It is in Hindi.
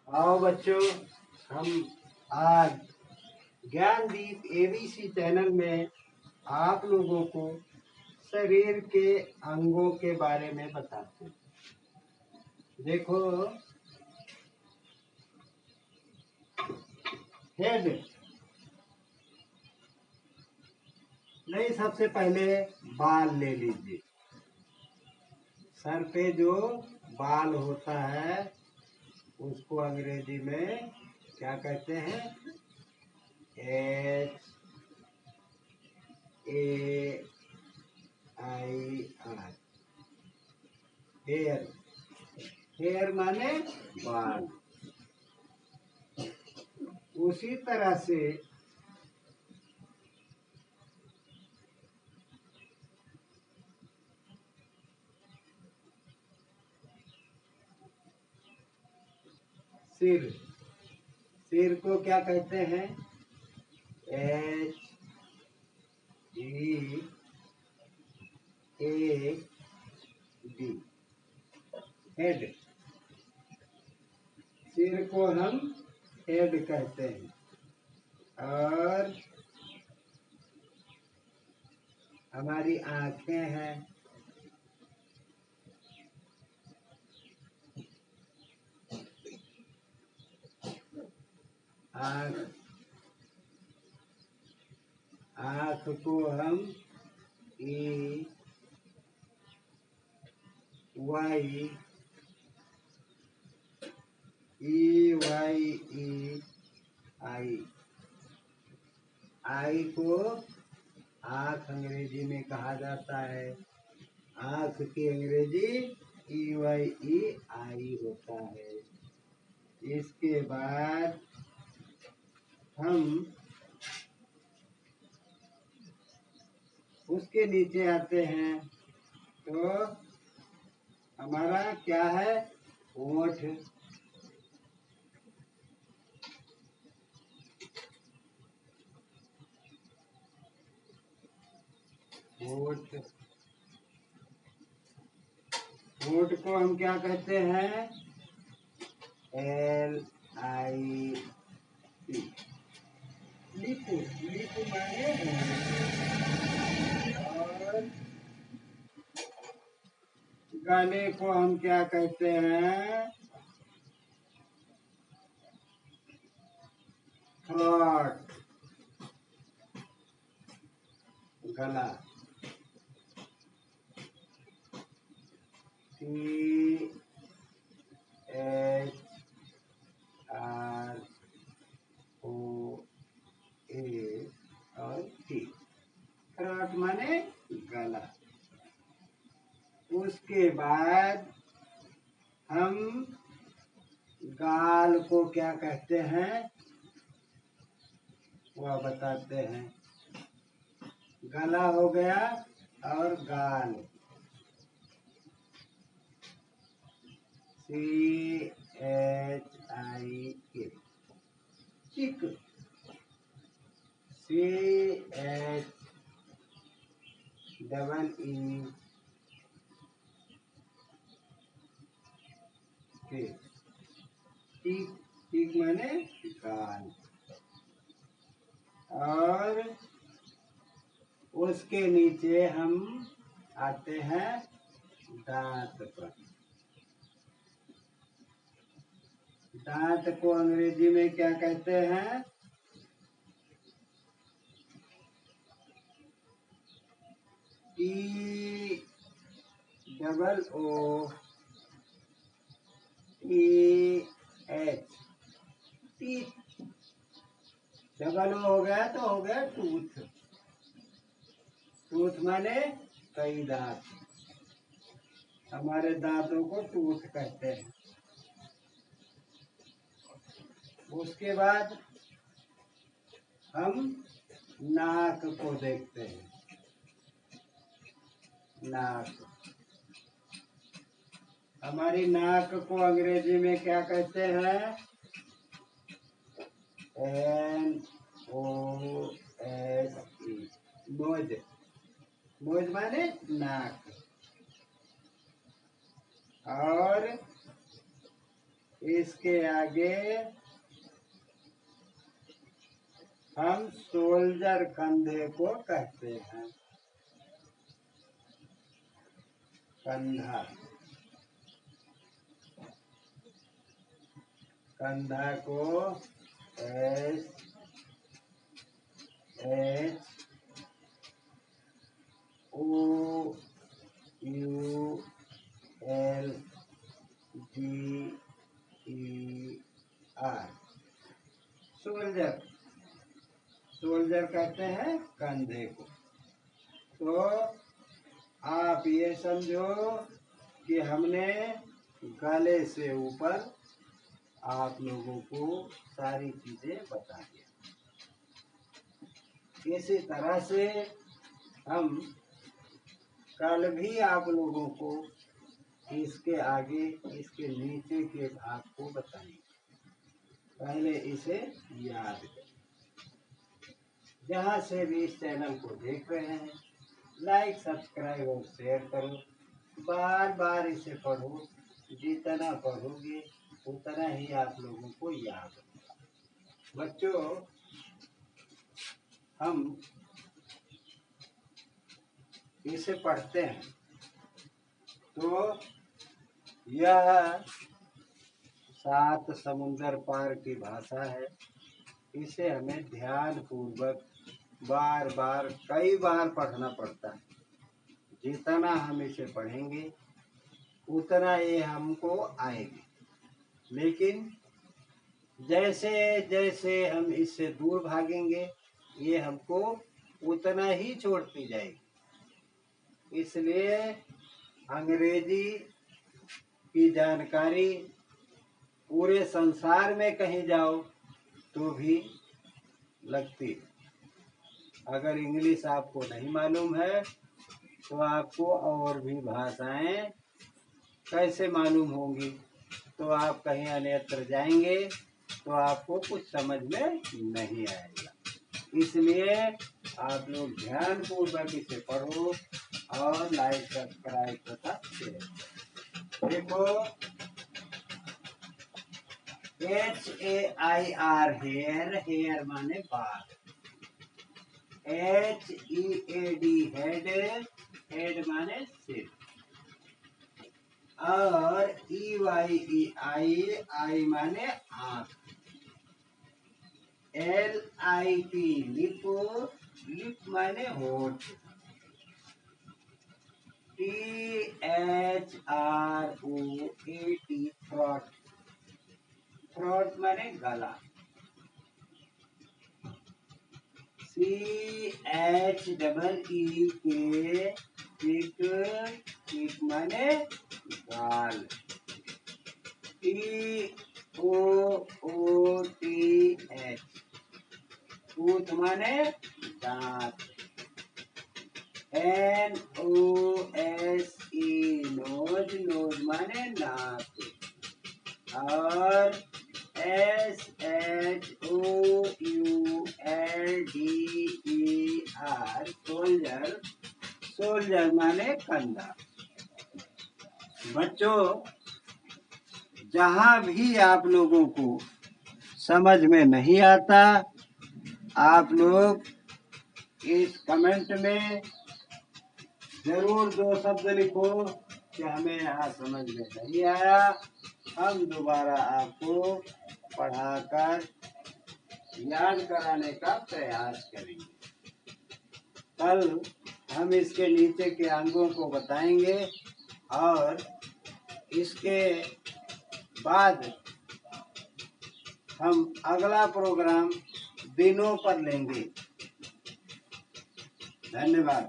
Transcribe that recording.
आओ बच्चों, हम आज ज्ञानदीप एबीसी चैनल में आप लोगों को शरीर के अंगों के बारे में बताते हैं। देखो, हेड नहीं, सबसे पहले बाल ले लीजिए। सर पे जो बाल होता है उसको अंग्रेजी में क्या कहते हैं? HAIR, hair. हेयर माने बाल। उसी तरह से सिर, सिर को क्या कहते हैं? HEAD, head. सिर को हम हेड कहते हैं। और हमारी आंखें हैं, आँख को हम EYEI, आई को आँख अंग्रेजी में कहा जाता है। आँख की अंग्रेजी EYEI होता है। इसके बाद हम उसके नीचे आते हैं तो हमारा क्या है? होठ। होठ, होठ को हम क्या कहते हैं? LIP, lip. लिप माने और गले को हम क्या कहते हैं? थ्रोट, गला। THROAT और T, थ्रोट माने गला। उसके बाद हम गाल को क्या कहते हैं वह बताते हैं। गला हो गया और गाल CHIK, चिक। CHEEK, चीक। चीक माने गाल। और उसके नीचे हम आते हैं दांत पर। दांत को अंग्रेजी में क्या कहते हैं? TOOTH, teeth. डबल ओ हो गया तो हो गया टूथ। टूथ माने कई दांत। हमारे दांतों को टूथ कहते हैं। उसके बाद हम नाक को देखते हैं। नाक, हमारी नाक को अंग्रेजी में क्या कहते हैं? NOSE, knows. नोज माने नाक। और इसके आगे हम शोल्डर कंधे को कहते हैं, कंधा, कंधा को SHOULDER शोल्डर, शोल्डर कहते हैं कंधे को। तो आप ये समझो कि हमने गले से ऊपर आप लोगों को सारी चीजें बता दिया। इसी तरह से हम कल भी आप लोगों को इसके आगे इसके नीचे के भाग को बताएंगे। पहले इसे याद करें। जहाँ से भी इस चैनल को देख रहे हैं, लाइक, सब्सक्राइब और शेयर करो। बार बार इसे पढ़ो। जितना पढ़ोगे उतना ही आप लोगों को याद होगा। बच्चों, हम इसे पढ़ते हैं तो यह 7 समुंदर पार की भाषा है। इसे हमें ध्यान पूर्वक बार बार कई बार पढ़ना पड़ता है। जितना हम इसे पढ़ेंगे उतना ये हमको आएगी, लेकिन जैसे जैसे हम इससे दूर भागेंगे ये हमको उतना ही छोड़ती जाएगी। इसलिए अंग्रेजी की जानकारी पूरे संसार में कहीं जाओ तो भी लगती है। अगर इंग्लिश आपको नहीं मालूम है तो आपको और भी भाषाएं कैसे मालूम होंगी। तो आप कहीं अन्यत्र जाएंगे तो आपको कुछ समझ में नहीं आएगा। इसलिए आप लोग ध्यान पूर्वक इसे पढ़ो और लाइक, सब्सक्राइब तथा शेयर। देखो, HAIR हेयर, हेयर माने बाल। HEAD हेड, हेड माने सिर। और EYE आई माने आँख। LIP लिप, लिप माने होठ। THROAT थ्रोट, थ्रोट माने गला। CHEEK चिक, चिक माने गाल। TOOTH टूथ माने दांत। NOSE नोज, नोज माने नाक। और SHOULDER सोल्जर, सोल्जर माने कंधा। बच्चों, जहाँ भी आप लोगों को समझ में नहीं आता, आप लोग इस कमेंट में जरूर 2 शब्द लिखो कि हमें यहाँ समझ में नहीं आया। हम दोबारा आपको पढ़ाकर याद कराने का प्रयास करेंगे। कल हम इसके नीचे के अंगों को बताएंगे और इसके बाद हम अगला प्रोग्राम दिनों पर लेंगे। धन्यवाद।